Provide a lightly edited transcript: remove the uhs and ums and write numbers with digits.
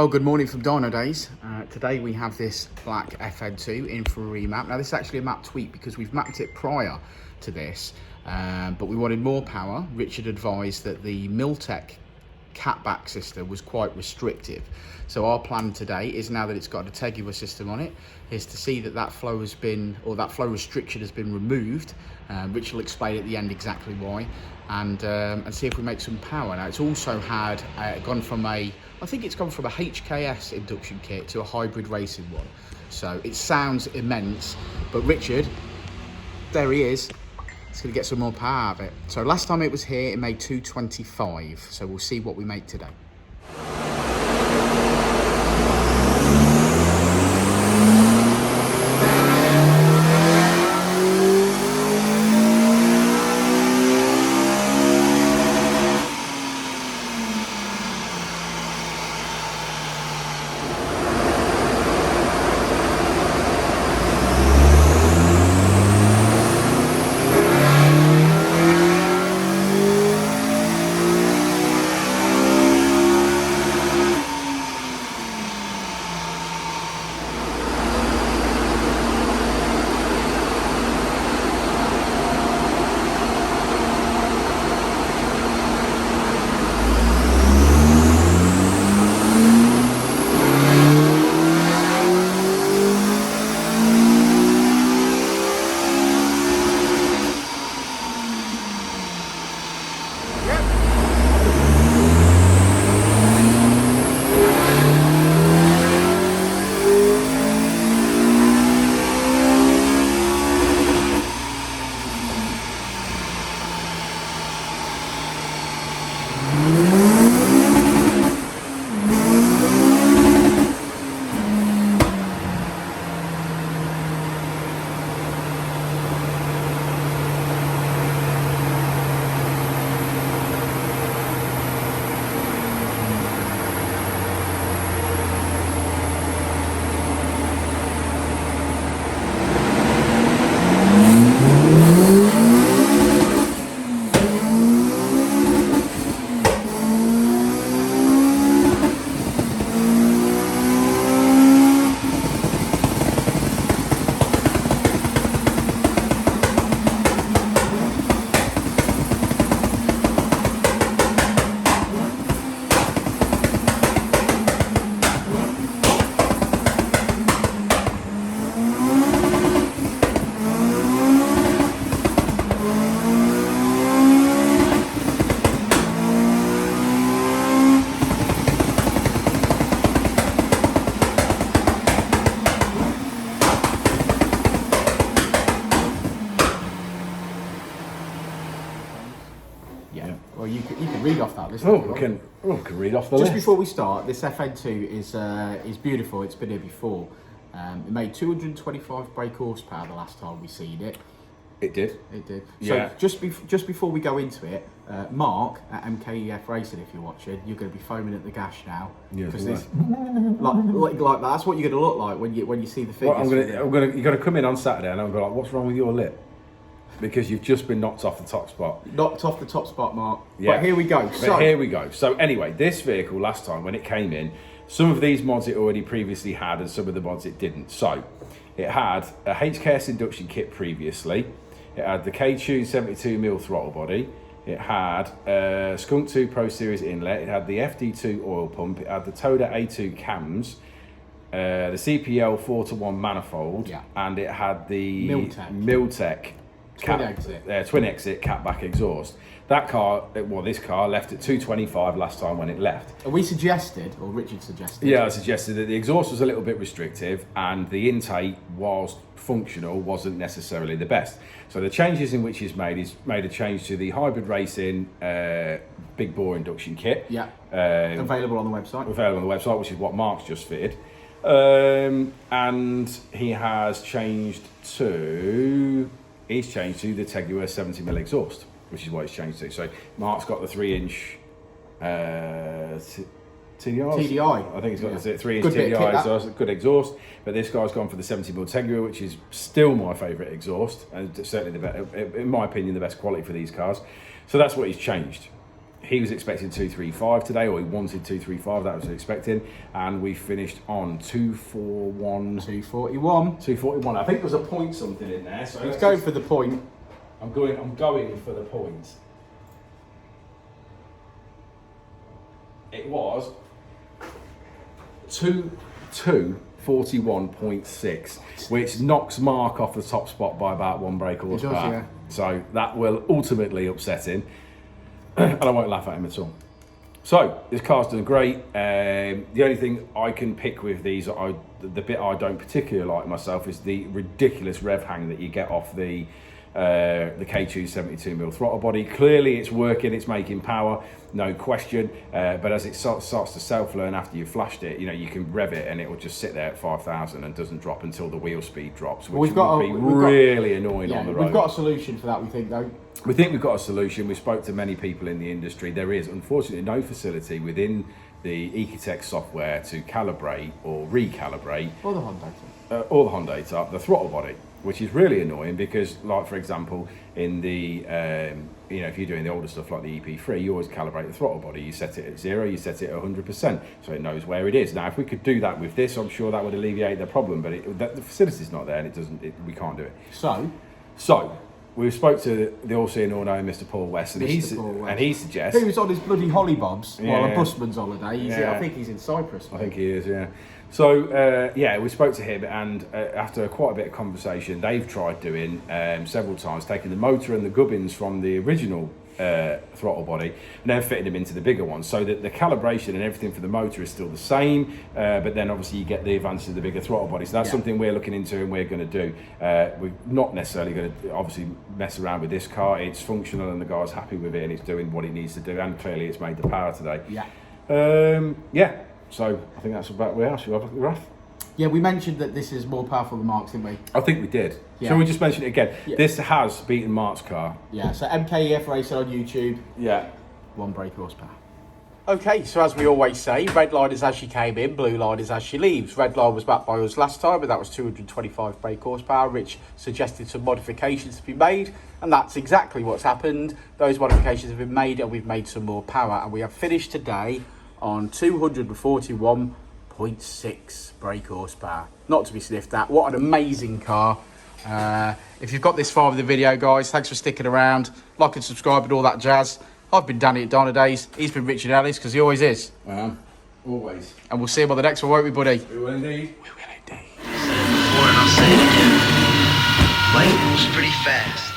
Well, good morning from Dynodaze. Today we have this black FN2 in for a remap. Now this is actually a map tweak because we've mapped it prior to this, but we wanted more power. Richard advised that the Miltech catback system was quite restrictive. So our plan today is, now that it's got a Tegular system on it, is to see that that flow has been, or that flow restriction has been removed. Richard will explain at the end exactly why, and see if we make some power. Now it's also had gone from a HKS induction kit to a hybrid racing one. So it sounds immense, but Richard, there he is. It's going to get some more power out of it. So last time it was here, it made 225. So we'll see what we make today. Well, you can read off that list. We can read off the list. Just before we start, this FN2 is beautiful. It's been here before. It made 225 brake horsepower the last time we seen it. It did. It did. Yeah. So just before we go into it, Mark at MKEF Racing, if you're watching, you're going to be foaming at the gash now. Yeah. Because this, like that's what you're going to look like when you see the figures. Well, you're going to come in on Saturday and I'm going to go like, what's wrong with your lip? Because you've just been knocked off the top spot. Knocked off the top spot, Mark. Yeah. But here we go. Here we go. So anyway, this vehicle last time when it came in, some of these mods it already previously had and some of the mods it didn't. So it had a HKS induction kit previously. It had the K-Tune 72mm throttle body. It had a Skunk 2 Pro Series inlet. It had the FD2 oil pump. It had the Toda A2 cams. The CPL 4:1 manifold. Yeah. And it had the Miltech twin exit catback exhaust. That car, this car left at 225 last time when it left. We suggested, or Richard suggested. Yeah, I suggested that the exhaust was a little bit restrictive and the intake, whilst functional, wasn't necessarily the best. So the changes in which he's made a change to the hybrid racing big bore induction kit. Yeah. Available on the website. Available on the website, which is what Mark's just fitted. And he has changed to the Tegular 70mm exhaust, which is what it's changed to. So Mark's got the 3-inch TDI. I think it's got the 3-inch TDI exhaust, good exhaust. But this guy's gone for the 70mm Tegular, which is still my favourite exhaust, and certainly in my opinion, the best quality for these cars. So that's what he's changed. He was expecting 235 today, or he wanted 235, that was expecting, and we finished on 241. 241. 241. I think there was a point something in there. So let's go for the point. I'm going for the point. It was 241.6, which knocks Mark off the top spot by about 1 brake horsepower. Yeah. So that will ultimately upset him, and I won't laugh at him at all. So this car's done great. The only thing I can pick with these, the bit I don't particularly like myself, is the ridiculous rev hang that you get off the K2 72mm throttle body. Clearly it's working, it's making power, no question, but as it starts to self-learn after you've flashed it, you know, you can rev it and it will just sit there at 5,000 and doesn't drop until the wheel speed drops, which would be really annoying on the road. We've got a solution for that, we think, though. We think we've got a solution. We spoke to many people in the industry. There is unfortunately no facility within the Ecutek software to calibrate or recalibrate Or the Honda. or the Honda, the throttle body, which is really annoying because, like for example, in the you know, if you're doing the older stuff like the EP3, you always calibrate the throttle body. You set it at 0, you set it at 100%, so it knows where it is. Now, if we could do that with this, I'm sure that would alleviate the problem. But the facility's not there, and we can't do it. So we spoke to the all-seeing, all-knowing Mr. Paul West, and he suggests he was on his bloody hollybobs while a busman's holiday. I think he's in Cyprus. I think he is, yeah. So yeah, we spoke to him, and after quite a bit of conversation, they've tried doing several times, taking the motor and the gubbins from the original throttle body and then fitting them into the bigger one, so that the calibration and everything for the motor is still the same, but then obviously you get the advantage of the bigger throttle body. So that's something we're looking into and we're going to do. We're not necessarily going to obviously mess around with this car. It's functional and the guy's happy with it and it's doing what it needs to do, and clearly it's made the power today. Yeah. So I think that's about where else you have, Raf. Yeah, we mentioned that this is more powerful than Mark's, didn't we? I think we did. Yeah. Shall we just mention it again? Yeah. This has beaten Mark's car. Yeah, so MKEF Racing on YouTube. Yeah. 1 brake horsepower. Okay, so as we always say, red line is as she came in, blue line is as she leaves. Red line was backed by us last time, but that was 225 brake horsepower. Rich suggested some modifications to be made, and that's exactly what's happened. Those modifications have been made, and we've made some more power, and we have finished today on 241.6 brake horsepower. Not to be sniffed at. What an amazing car. If you've got this far with the video, guys, thanks for sticking around. Like and subscribe and all that jazz. I've been Danny at Dynodaze. He's been Richard Ellis, because he always is. Always. And we'll see him on the next one, won't we, buddy? We will indeed. We will indeed. Before, and I'll say it again. Life was pretty fast.